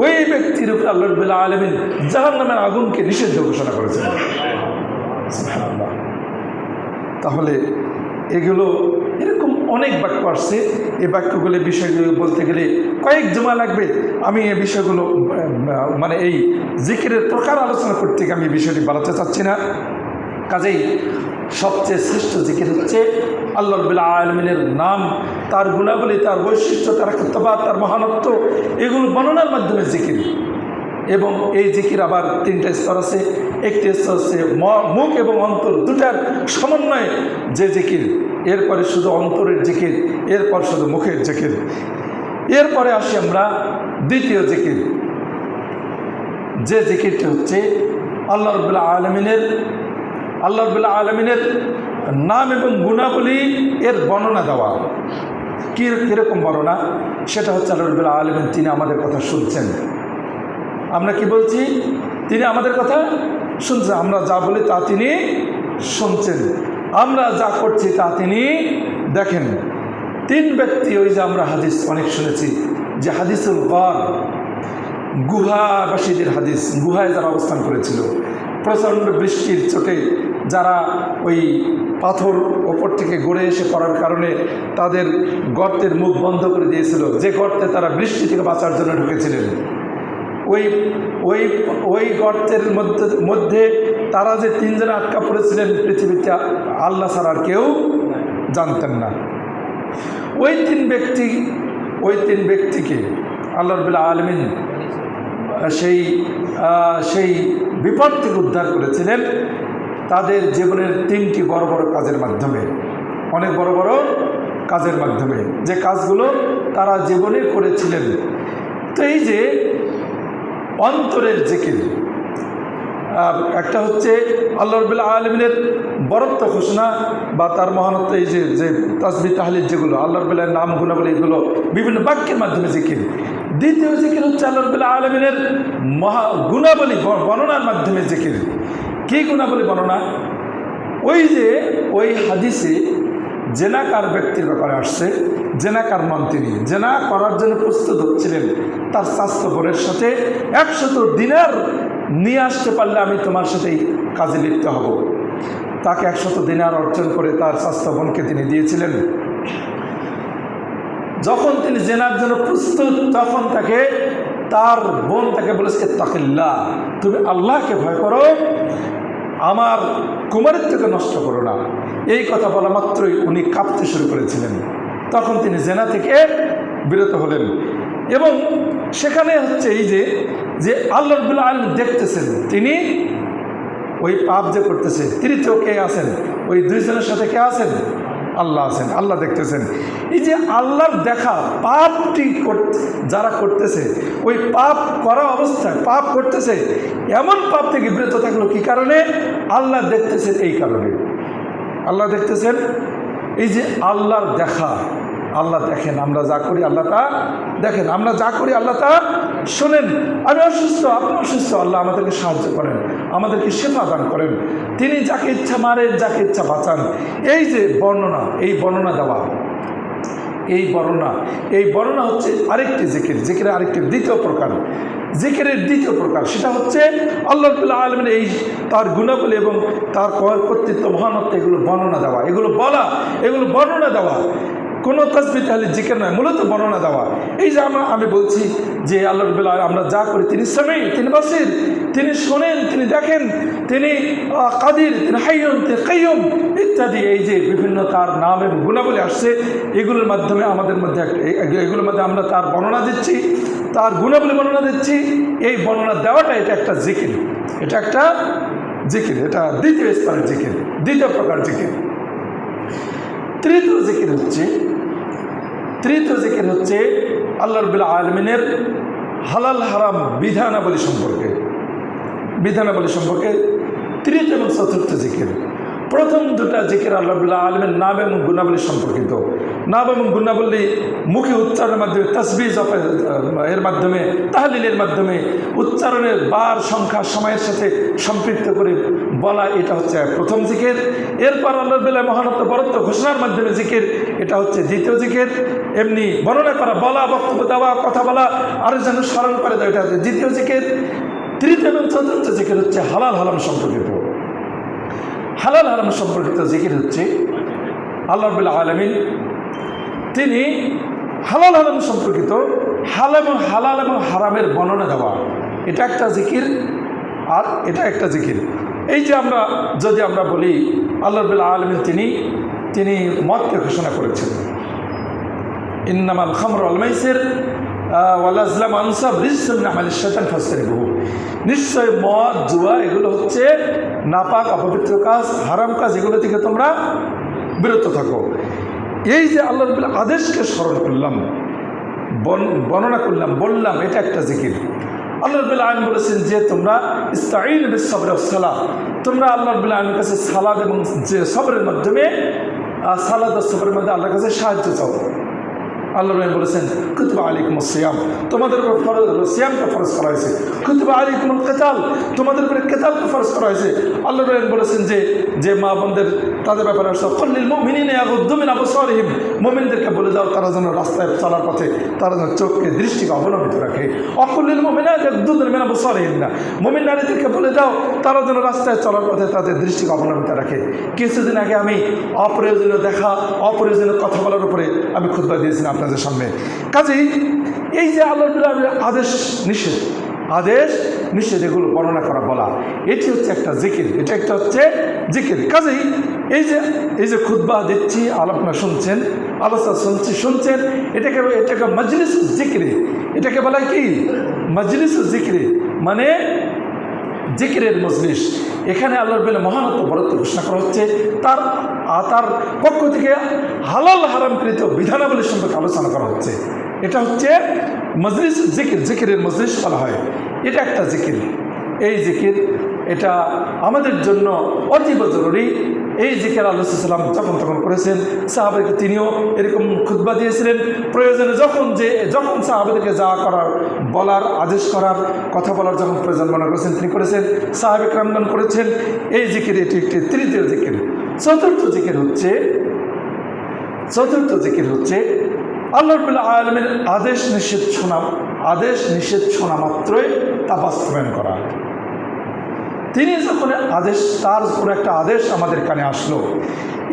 ওই ব্যক্তির উপর আল্লাহ রাব্বুল আলামিন জাহান্নামের আগুনকে নিষিদ্ধ ঘোষণা করেছেন। সুবহানাল্লাহ। তাহলে এগুলো এরকম অনেক বাক্য আসছে, এই বাক্যগুলো বিষয়গুলো বলতে গেলে কয়েক জমা লাগবে। আমি এই বিষয়গুলো মানে এই জিকিরের প্রকার আলোচনা করতে গিয়ে আমি এই বিষয়টি বাড়াতে চাচ্ছি না। কাজেই সবচেয়ে শ্রেষ্ঠ জিকির হচ্ছে আল্লাহ রাব্বুল আলামিনের নাম, তার গুণাবলী, তার বৈশিষ্ট্য, তার কর্তব্য, তার মহানত্ব, এগুলো বর্ণনার মাধ্যমে জিকির। এবং এই জিকির আবার 3টা স্তর আছে। একটি হচ্ছে মুখ এবং অন্তর দুটার সমন্বয়ে যে জিকির, এরপরে শুধু অন্তরের জিকির, এরপর শুধু মুখের জিকির। এরপরে আসি আমরা দ্বিতীয় জিকির, যে জিকিরটি হচ্ছে আল্লাহ রাব্বুল আলামিনের নাম এবং গুণাবলী এর বর্ণনা দেওয়া। কীরকম বর্ণনা? সেটা হচ্ছে আল্লাহ রাব্বুল আলামিন তিনি আমাদের কথা শুনছেন। আমরা কি বলছি? তিনি আমাদের কথা শুনছেন। আমরা যা বলি তা তিনি শুনছেন, আমরা যা করছি তা তিনি দেখেন। তিন ব্যক্তি, ওই যে আমরা হাদিস অনেক শুনেছি যে হাদিসুল গার, গুহাবাসীদের হাদিস, গুহায় যারা অবস্থান করেছিল, প্রচণ্ড বৃষ্টির চোটে যারা ওই পাথর ওপর থেকে গড়ে এসে পড়ার কারণে তাদের গর্তের মুখ বন্ধ করে দিয়েছিল, যে গর্তে তারা বৃষ্টি থেকে বাঁচার জন্য ঢুকেছিলেন। ওই গর্তের মধ্যে তারা যে তিনজনে আটকা পড়েছিলেন, পৃথিবীতে আল্লাহ ছাড়া আর কেউ জানতেন না। ওই তিন ব্যক্তিকে আল্লাহ রাব্বুল আলামিন সেই বিপদ থেকে উদ্ধার করেছিলেন তাদের জীবনের তিনটি বড় বড় কাজের মাধ্যমে, অনেক বড় বড় কাজের মাধ্যমে, যে কাজগুলো তারা জীবনে করেছিলেন। তো এই যে অন্তরের জিকির, একটা হচ্ছে আল্লাহ রাব্বুল আলামিনের বরত্ব ঘোষণা বা তার মহানত্ব, এই যে তাসবিহ তাহলিল যেগুলো আল্লাহ রাব্বুল আলামিনের নাম গুণাবলী, এগুলো বিভিন্ন বাক্যের মাধ্যমে জিকির। দ্বিতীয় জিকির হচ্ছে আল্লাহ রাব্বুল আলামিনের গুণাবলী বর্ণনার মাধ্যমে জিকির। কী গুণাবলী বর্ণনা? ওই হাদিসে জেনাকার ব্যক্তির ব্যাপারে আসছে, জেনাকার নন, তিনি জেনা করার জন্য প্রস্তুত হচ্ছিলেন, তার স্বাস্থ্য বোনের সাথে 100 দিনার নিয়ে আসতে পারলে আমি তোমার সাথেই কাজে লিপ্ত হব। তাকে 100 দিনার অর্জন করে তার স্বাস্থ্য বোনকে তিনি দিয়েছিলেন। যখন তিনি জেনার জন্য প্রস্তুত, তখন তার বোন তাকে বলেছে, ইত্তাকিল্লাহ, তুমি আল্লাহকে ভয় করো, আমার কুমারিত্বকে নষ্ট করো না। এই কথা বলা মাত্রই উনি কাঁপতে শুরু করেছিলেন। তখন তিনি জেনা থেকে বিরত হলেন। এবং সেখানে হচ্ছে এই যে আল্লাহ রাব্বুল আলামিন দেখতেছেন, তিনি ওই পাপ যে করতেছে, তৃতীয় কে আছেন? ওই দুইজনের সাথে কে আছেন? আল্লাহ আছেন, আল্লাহ দেখতেছেন। এই যে আল্লাহর দেখা, পাপটি যারা করতেছে, ওই পাপ করা অবস্থায় পাপ করতেছে, এমন পাপ থেকে বিরত থাকলো কি কারণে? আল্লাহ দেখতেছেন, এই কারণে আল্লাহ দেখতেছেন। এই যে আল্লাহর দেখা, আল্লাহ দেখেন, আমরা যা করি আল্লাহ তা দেখেন, আমরা যা করি আল্লাহ তা শোনেন। আমি অসুস্থ, আপনি অসুস্থ, আল্লাহ আমাদেরকে সাহায্য করেন, আমাদেরকে সেবা দান করেন। তিনি যাকে ইচ্ছা মারেন, যাকে ইচ্ছা বাঁচান। এই যে বর্ণনা, এই বর্ণনা দেওয়া, এই বর্ণনা হচ্ছে আরেকটি জিকিরের আরেকটি দ্বিতীয় প্রকার, জিকিরের দ্বিতীয় প্রকার। সেটা হচ্ছে আল্লাহ রাব্বুল আলামিন এই তার গুণাবলী এবং তার কর্তৃত্ব, মহানত্ব, এগুলো বর্ণনা দেওয়া, এগুলো বলা, এগুলো বর্ণনা দেওয়া। কোনো তাসবিহ তাহলিল জিকির নয়, মূলত বর্ণনা দেওয়া। এই যে আমি বলছি যে আল্লাহ রাব্বুল আলামিন আমরা যা করি, তিনি সামি, তিনি বাসির, তিনি শোনেন, তিনি দেখেন, তিনি কাদির, তিনি হাইয়ুন, তিনি কাইয়ুম ইত্যাদি। এই যে বিভিন্ন তার নাম এবং গুণাবলী আসছে, এগুলোর মাধ্যমে এগুলোর মধ্যে আমরা তার বর্ণনা দিচ্ছি, তার গুণাবলী বর্ণনা দিচ্ছি। এই বর্ণনা দেওয়াটা এটা একটা জিকির, এটা একটা জিকির, এটা দ্বিতীয় স্তরের জিকির, দ্বিতীয় প্রকার জিকির। তৃতীয় জিকির হচ্ছে আল্লাহ রাব্বুল আলামিনের হালাল হারাম বিধানাবলী সম্পর্কে তৃতীয় এবং চতুর্থ জিকির। প্রথম দুটা জিকির আল্লাহ রাব্বুল আলামিনের নাম এবং গুণাবলী সম্পর্কিত। নাম এবং গুণাবলী মুখে উচ্চারণের মাধ্যমে, তাসবিহ এর মাধ্যমে, তাহলিলের মাধ্যমে, উচ্চারণের বার সংখ্যা সময়ের সাথে সম্পৃক্ত করে বলা, এটা হচ্ছে প্রথম জিকির। এরপর আল্লাহ রাব্বুল আলামিনের মহানত্ব, বরত্ব ঘোষণার মাধ্যমে জিকির, এটা হচ্ছে দ্বিতীয় জিকির। এমনি বর্ণনা করা, বলা, বক্তব্য দেওয়া, কথা বলা, আরও যেন স্মরণ করে দেওয়া, এটা হচ্ছে দ্বিতীয় জিকির। তৃতীয় এবং চতুর্থ জিকির হচ্ছে হালাল হারাম সম্পর্কিত। হালাল হারাম সম্পর্কিত জিকির হচ্ছে আল্লাহ রাব্বুল আলামিন তিনি হালাল হারাম সম্পর্কিত হালাল এবং হারামের বর্ণনা দেওয়া, এটা একটা জিকির। আর এটা একটা জিকির। এই যে যদি আমরা বলি আল্লাহ রাব্বুল আলামিন তিনি মদকে ঘোষণা করেছেন, ইন্নামাল খামরু ওয়াল মাইসির ওয়ালাজলাম আনসাব রিজসুম মিন আমালিশ শাইতান ফাজতানিবুহু, নিশ্চয় মদ জুয়া এগুলো হচ্ছে নাপাক অপবিত্র কাজ, হারাম কাজ, এগুলো থেকে তোমরা বিরত থাকো। এই যে আল্লাহ রাব্বুল আদেশকে স্মরণ করলাম, বর্ণনা করলাম, বললাম, এটা একটা জিকির। আল্লাহ রাব্বুল আলামিন বলেছেন যে তোমরা ইস্তাঈনু বিস-সাবরি ওয়াস-সালাহ, তোমরা আল্লাহ রাব্বুল আলামিনের কাছে সালাত এবং যে সবরের মাধ্যমে সালাত ও সবরের মধ্যে আল্লাহর কাছে সাহায্য চাও। আল্লাহ রাব্বুল বলেছেন কুতিবা আলাইকুমুস সিয়াম, তোমাদের উপর ফরজ হলো সিয়ামকে ফরজ করা হয়েছে। কুতিবা আলাইকুমুল কিতাল, তোমাদের উপরে কিতালকে ফরজ করা হয়েছে। আল্লাহ রাব্বুল বলেছেন যে মা বোনদের তাদের ব্যাপারে কুল্লিল মুমিনিনা ইয়াগুদ্দু মিন আবসারিহিম, মুমিনদেরকে বলে দাও তারা যেন রাস্তায় চলার পথে তারা যেন চোখকে দৃষ্টিকে অবলম্বিত রাখে। অকুল্লিল মুমিনাতি ইয়াগুদ্দুনা মিন আবসারিহিন্না, মুমিন নারীদেরকে বলে দাও তারা যেন রাস্তায় চলার পথে তাদের দৃষ্টিকে অবলম্বিত রাখে। কিছুদিন আগে আমি অপ্রয়োজনীয় দেখা, অপ্রয়োজনীয় কথা বলার উপরে আমি খুতবা দিয়েছিলাম আপনাদের সামনে। কাজেই এই যে আল্লাহ রাব্বুল আলামিনের আদেশ নিষেধ এগুলো বর্ণনা করা, বলা, এটি হচ্ছে একটা জিকির, এটা একটা হচ্ছে জিকির। কাজেই এই যে খুতবা দিচ্ছি, আলোচনা শুনছেন, আলোচনা শুনছেন, এটাকে মজলিসুল জিকিরে, এটাকে বলা কি মজলিসুল জিকিরে, মানে জিকিরের মজলিস। এখানে আল্লাহ রাব্বুল মহানত্ব বরত্ব ঘোষণা করা হচ্ছে, তার পক্ষ থেকে হালাল হারামকৃত বিধানাবলী সম্পর্কে আলোচনা করা হচ্ছে। এটা হচ্ছে মজলিস জিকির, জিকিরের মজলিস বলা হয়। এটা একটা জিকির। এই জিকির এটা আমাদের জন্য অতীব জরুরি। এই জিকির আল্লাহ রাসূল সাল্লাল্লাহু আলাইহি ওয়াসাল্লাম যখন করেছেন, সাহাবাদেরকে তিনিও এরকম খুতবা দিয়েছিলেন। প্রয়োজনে যখন সাহাবাদেরকে যা করার, বলার, আদেশ করার, কথা বলার যখন প্রয়োজন মনে করেছেন তিনি করেছেন, সাহাবে কেরামগণ করেছেন। এই জিকির এটি একটি তৃতীয় জিকির। চতুর্থ জিকির হচ্ছে আল্লাহ রাব্বুল আলামিনের আদেশ নিষেধ শোনা মাত্রই তা বাস্তবায়ন করা। তিনি যখন তার কোনো একটা আদেশ আমাদের কানে আসলো,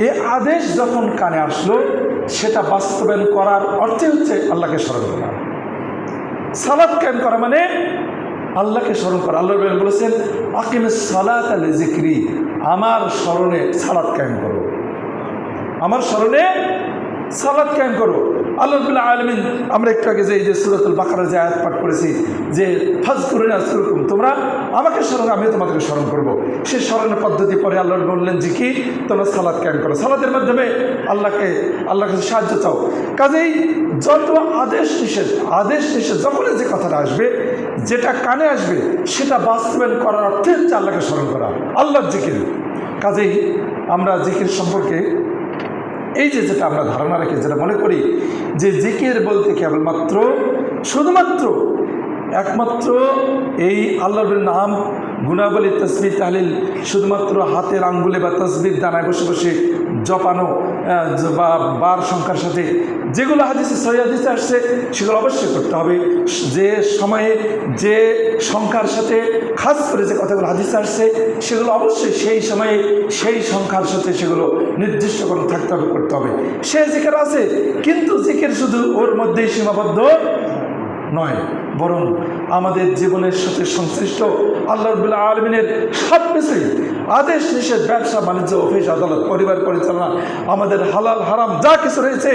এই আদেশ যখন কানে আসলো সেটা বাস্তবায়ন করার অর্থে হচ্ছে আল্লাহকে স্মরণ করা। সালাত কায়েম করা মানে আল্লাহকে স্মরণ করা। আল্লাহ রাব্বুল বলেছেন আকিমিস সালাতা লিযিকরি, আমার স্মরণে সালাত কায়েম করো, আমার স্মরণে সালাত কায়েম করো। আল্লাহ রাব্বুল আলামিন, আমরা একটু আগে যে সূরাতুল বাকারার যে আয়াত পাঠ করেছি যে ফাযকুরুনি আযকুরকুম, তোমরা আমাকে স্মরণ, আমি তোমাদেরকে স্মরণ করব। সেই স্মরণের পদ্ধতি পরে আল্লাহ বললেন যে কি, তোমরা সালাত কায়েম করো, সালাতের মাধ্যমে আল্লাহর কাছে সাহায্য চাও। কাজেই যত আদেশ নিষেধ যখনই যে কথাটা আসবে, যেটা কানে আসবে, সেটা বাস্তবায়ন করার অর্থে হচ্ছে আল্লাহকে স্মরণ করা, আল্লাহর জিকির। কাজেই আমরা জিকির সম্পর্কে এই যেটা আমরা ধারণা রেখে যেটা মনে করি যে জিকির বলতে কেবলমাত্র একমাত্র এই আল্লাহর নাম, গুণাবলী, তাসবিহ, তাহলিল শুধুমাত্র হাতের আঙ্গুলে বা তাসবিহ দানায় বসে বসে জপানো বা বার সংখ্যার সাথে যেগুলো হাদিসে সহিহ হাদিসে আসছে সেগুলো অবশ্যই করতে হবে। যে সময়ে যে সংখ্যার সাথে খাস করে যে কথাগুলো হাদিসে আসছে সেগুলো অবশ্যই সেই সময়ে সেই সংখ্যার সাথে সেগুলো নির্দিষ্ট করে থাকতে হবে, করতে হবে। সে জিকির আছে, কিন্তু জিকির শুধু ওর মধ্যেই সীমাবদ্ধ নয়, বরং আমাদের জীবনের সাথে সংশ্লিষ্ট আল্লাহ রাব্বুল আলামিনের সব কিছুই, আদেশ নিষেধ, ব্যবসা বাণিজ্য, অফিস আদালত, পরিবার পরিচালনা, আমাদের হালাল হারাম যা কিছু রয়েছে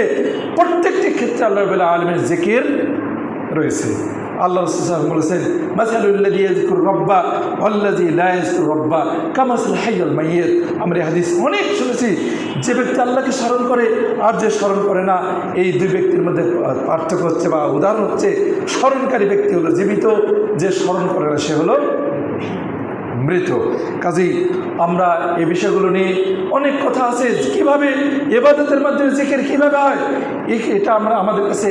প্রত্যেকটি ক্ষেত্রে আল্লাহ রাব্বুল আলামিনের জিকির রয়েছে। আল্লাহ রাসূল সাল্লাল্লাহু আলাইহি ওয়াসাল্লাম বলেছেন মাসালুল্লাযী ইয়াযকুরু রাব্বা ওয়াল্লাযী লা ইয়াযকুরু রাব্বা কামাসাল হাইয়্যিল মাইয়্যিত। আমরা এই হাদিস অনেক শুনেছি, যে ব্যক্তি আল্লাহকে স্মরণ করে আর যে স্মরণ করে না, এই দুই ব্যক্তির মধ্যে পার্থক্য হচ্ছে বা উদাহরণ হচ্ছে, স্মরণকারী ব্যক্তি হলো জীবিত, যে স্মরণ করে না সে হলো মৃত। কাজেই আমরা এই বিষয়গুলো নিয়ে অনেক কথা আছে, কিভাবে ইবাদতের মাধ্যমে জিকির কীভাবে হয়, এটা আমাদের কাছে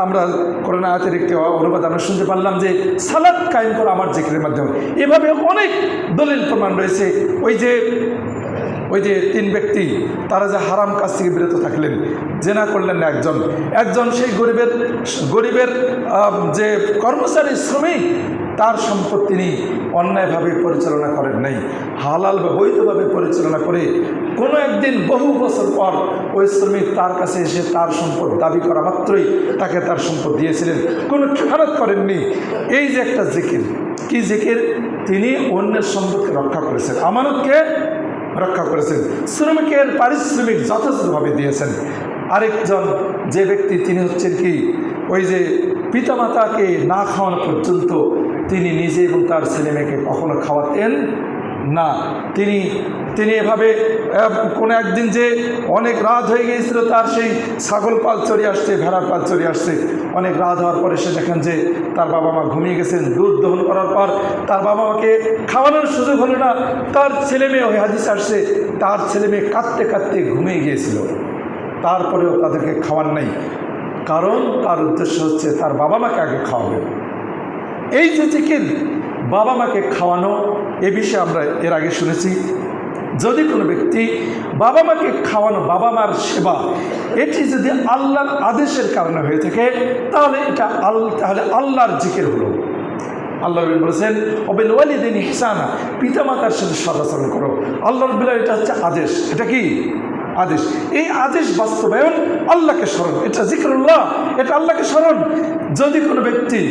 আমরা কোরআন আয়াতের একটি অনুবাদ আমরা শুনতে পারলাম যে সালাত কায়েম করা আমার জিকিরের মাধ্যমে। এভাবে অনেক দলিল প্রমাণ রয়েছে। ওই যে তিন ব্যক্তি, তারা যে হারাম কাজ থেকে বিরত থাকলেন, জেনা করলেন না, একজন সেই গরিবের যে কর্মচারী, শ্রমিক, তার সম্পদ তিনি অন্যায়ভাবে পরিচালনা করেন নাই, হালাল বা বৈধভাবে পরিচালনা করে কোনো একদিন বহু বছর পর ওই শ্রমিক তার কাছে এসে তার সম্পদ দাবি করা মাত্রই তাকে তার সম্পদ দিয়েছিলেন, কোনো খেয়ানত করেননি। এই যে একটা জিকির, কি জিকির? তিনি অন্যের সম্পদকে রক্ষা করেছেন, আমানতকে রক্ষা করেছেন, শ্রমিকের পারিশ্রমিক যথাযথভাবে দিয়েছেন। আরেকজন যে ব্যক্তি, তিনি হচ্ছেন কি ওই যে পিতামাতাকে না খাওয়ানো পর্যন্ত তিনি নিজে এবং তার ছেলেমেয়েকে কখনো খাওয়াতেন না। তিনি এভাবে কোনো একদিন যে অনেক রাত হয়ে গিয়েছিল, তার সেই ছাগল পাল চড়িয়ে আসছে, ভেড়ার পাল চড়িয়ে আসছে, অনেক রাত হওয়ার পরে সে দেখেন যে তার বাবা মা ঘুমিয়ে গেছেন। দুধ দহন করার পর তার বাবা মাকে খাওয়ানোর সুযোগ হলো না। তার ছেলে মেয়ে ওই হাদিসে আসছে, তার ছেলে মেয়ে কাঁদতে কাঁদতে ঘুমিয়ে গিয়েছিল, তারপরেও তাদেরকে খাওয়ার নাই, কারণ তার উদ্দেশ্য হচ্ছে তার বাবা মাকে আগে খাওয়াবে। এই যে জিকির বাবা মাকে খাওয়ানো, এ বিষয়ে আমরা এর আগে শুনেছি। যদি কোনো ব্যক্তি বাবা মাকে খাওয়ানো, বাবা মার সেবা, এটি যদি আল্লাহর আদেশের কারণে হয়ে থাকে, তাহলে আল্লাহর জিকির হলো। আল্লাহ বলেছেন ওবিল ওয়ালিদাইনি ইহসানা, পিতামাতার সাথে সদাচরণ করো। আল্লাহ রাব্বুল আলামিন, এটা হচ্ছে আদেশ। এটা কি আদেশ? এই আদেশ বাস্তবায়ন, আল্লাহকে স্মরণ, এটা জিকরুল্লাহ, এটা আল্লাহকে স্মরণ। যদি কোনো ব্যক্তি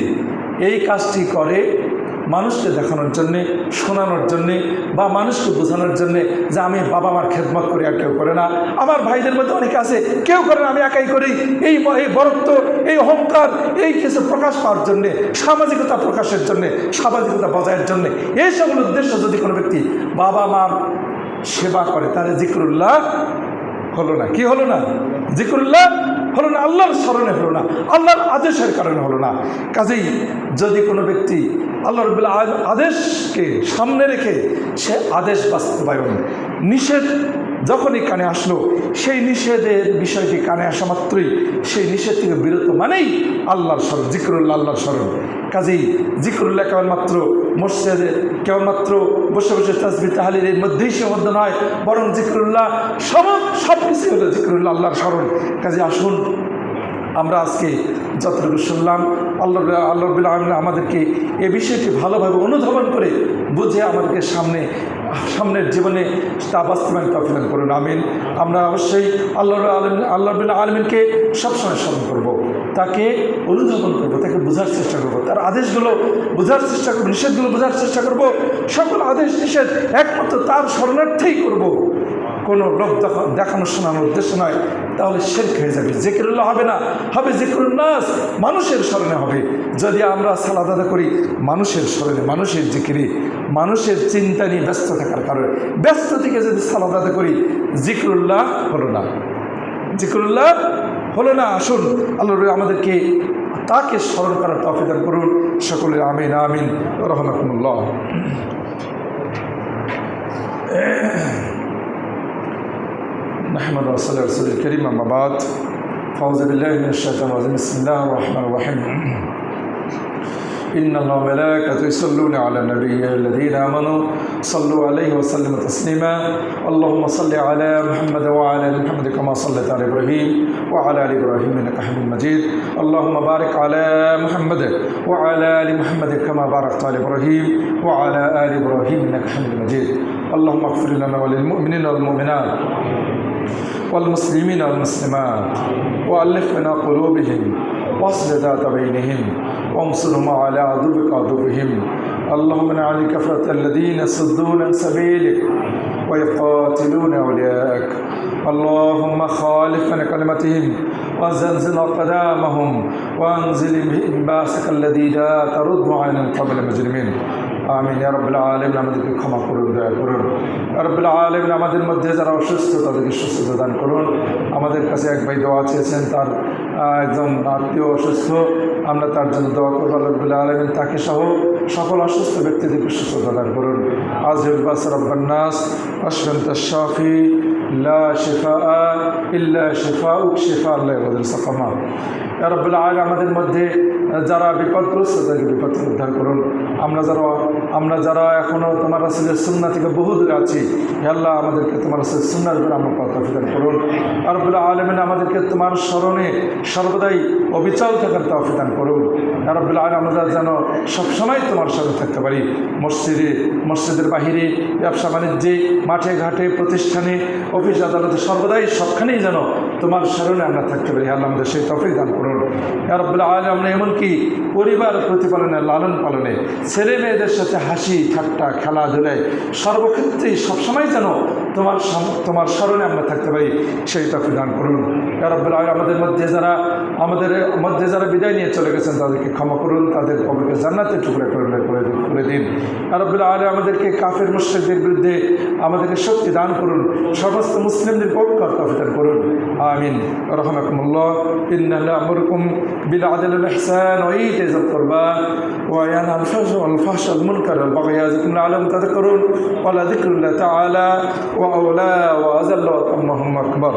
এই কাজটি করে মানুষকে দেখানোর জন্যে, শোনানোর জন্যে, বা মানুষকে বোঝানোর জন্যে যে আমি বাবা মার খেদমত করি, আর কেউ করে না, আমার ভাইদের মধ্যে অনেকে আছে কেউ করে না, আমি একাই করি, এই বরত্ব, এই অহংকার, এই কিছু প্রকাশ পাওয়ার জন্যে, সামাজিকতা প্রকাশের জন্যে, সামাজিকতা বজায়ের জন্যে, এই সকল উদ্দেশ্য যদি কোনো ব্যক্তি বাবা মার সেবা করে, তাহলে জিকরুল্লাহ হলো না। কি হলো না? জিকরুল্লাহ হলো না, আল্লাহর স্মরণে হলো না, আল্লাহর আদেশের কারণে হলো না। কাজেই যদি কোনো ব্যক্তি আল্লাহ রাব্বুল আলামিনের আদেশকে সামনে রেখে সে আদেশ বাস্তবায়ন, নিষেধ যখনই কানে আসলো, সেই নিষেধের বিষয়টি কানে আসা মাত্রই সেই নিষেধ থেকে বিরত মানেই আল্লাহর স্মরণ, জিকরুল্লাহ, আল্লাহর স্মরণ। কাজেই জিকরুল্লাহ কেবলমাত্র মসজিদে, কেবলমাত্র বসে বসে তাসবিহ তাহলিল এর মধ্যেই সীমাবদ্ধ নয়, বরং জিকরুল্লাহ সব কিছু হলো জিকরুল্লাহ, আল্লাহর স্মরণ। কাজে আসুন আমরা আজকে যতটুকু শুনলাম, আল্লাহ রাব্বুল আলামিন আমাদেরকে এ বিষয়টি ভালোভাবে অনুধাবন করে বুঝে আমাদেরকে সামনের জীবনে তা বাস্তবায়ন তৌফিক দান করুন, আমিন। আমরা অবশ্যই আল্লাহ রাব্বুল আলামিনকে সবসময় স্মরণ করব, তাকে অনুধাবন করব, তাকে বোঝার চেষ্টা করব, তার আদেশগুলো বোঝার চেষ্টা করব, নিষেধগুলো বোঝার চেষ্টা করব। সকল আদেশ নিষেধ একমাত্র তার শরণার্থেই করব, কোনো লোক দেখানো শোনানোর উদ্দেশ্য নয়, তাহলে শিরক হয়ে যাবে। জিকরুল্লাহ হবে না, হবে জিকরুন্নাস, মানুষের স্মরণে হবে। যদি আমরা সালাত আদায় করি মানুষের স্মরণে, মানুষের জিকিরে, মানুষের চিন্তা নিয়ে ব্যস্ত থাকার কারণে, ব্যস্ত থেকে যদি সালাত আদায় করি, জিকরুল্লাহ হলো না, জিকরুল্লাহ হলো না। আসুন আল্লাহ আমাদেরকে তাকে স্মরণ করার তৌফিক দান করুন সকলে, আমিন আমিন রাহমাকুমুল্লাহ। نحمد ونصلي على رسول الكريم، أما بعد، فأعوذ بالله من الشيطان الرجيم، بسم الله الرحمن الرحيم. إن الله وملائكته يصلون على النبي الذين آمنوا صلوا عليه وسلموا تسليما. اللهم صل على محمد وعلى آل محمد كما صليت على إبراهيم وعلى آل إبراهيم إنك حميد مجيد. اللهم بارك على محمد وعلى آل محمد كما باركت على إبراهيم وعلى آل إبراهيم إنك حميد مجيد. اللهم اغفر لنا وللمؤمنين والمؤمنات والمسلمين والمسلمات وألف بين قلوبهم واصل ذات بينهم وانصرهم على عدوك عدوهم. اللهم من عليك كفرة الذين يصدون عن سبيلك ويقاتلون أولياءك. اللهم خالف بين كلمتهم وزلزل أقدامهم وأنزل بهم بأسك الذي لا ترد عن القبل المجرمين. আমিন ইয়া রাব্বুল আলামিন। আমাদেরকে ক্ষমা করুন, দয়া করুন ইয়া রাব্বুল আলামিন। আমাদের মধ্যে যারা অসুস্থ তাদেরকে সুস্থতা দান করুন। আমাদের কাছে এক ভাই দোয়া চেয়েছেন, তার একজন আত্মীয় অসুস্থ, আমরা তার জন্য দোয়া করবো। আল্লাহ রাব্বুল আলামিন তাকে সহ সকল অসুস্থ ব্যক্তিদেরকে সুস্থতা দান করুন। আযিল বাস রাব্বান নাস আশফান্তা শাফি লা শিফাআ ইল্লা শিফাউক শিফাআ লা ইয়াগুদিরু সাকামা। ইয়া রাব্বুল আলামিন আমাদের মধ্যে যারা বিপদগ্রস্ত তাদেরকে বিপদ থেকে উদ্ধার করুন। আমরা যারা এখনও তোমার রাসূলের সুন্নাহ থেকে বহু দূরে আছি, হে আল্লাহ আমাদেরকে তোমার রাসূলের সুন্নাহর উপর আমল করার তৌফিক দান করুন। ইয়া রাব্বুল আলামিন আমাদেরকে তোমার স্মরণে সর্বদাই অবিচল থাকার তৌফিক দান করুন। ইয়া রাব্বুল আলামিন আমরা যেন সবসময় তোমার সাথে থাকতে পারি, মসজিদের বাহিরে, ব্যবসা বাণিজ্যে, মাঠে ঘাটে, প্রতিষ্ঠানে, অফিস আদালতে, সর্বদাই সবখানেই যেন তোমার স্মরণে আমরা থাকতে পারি। আল্লাহ আমাদের সেই তৌফিক দান করুন। ইয়া রাব্বুল আলামিন আমরা এমনকি পরিবার প্রতিপালনে, লালন পালনে, ছেলে মেয়েদের সাথে হাসি ঠাট্টা, খেলাধুলায়, সর্বক্ষেত্রেই সবসময় যেন তোমার স্মরণে আমরা থাকতে পারি সেই তৌফিক দান করুন। ইয়া রাব্বুল আলামিন, আমাদের মধ্যে যারা বিদায় নিয়ে চলে গেছেন তাদেরকে ক্ষমা করুন, তাদের কবরকে জান্নাতের টুকরা করে দিন। ইয়া রাব্বুল আলামিন, আমাদেরকে কাফের মুশরিকদের বিরুদ্ধে আমাদেরকে শক্তি দান করুন, সমস্ত মুসলিমদের পক্ষে তৌফিক দান করুন। আমিন। রাহমাকুমুল্লাহ। ইন্না না'মুরুকুম বিল আদলি ওয়াল ইহসান ওয়া ইতা'জিল কুরবা ওয়া ইয়ানহা আনিল ফাহশাই ওয়াল মুনকার ওয়াল বাগyi ইয়া'iযুকুম লা'আল্লাকুম তাযাক্কারুন ওয়া লাযিকরুল্লাহি তাআলা ওয়া আওলা ওয়া আযাল্লা ওয়া আতাম্মাহু আকবার।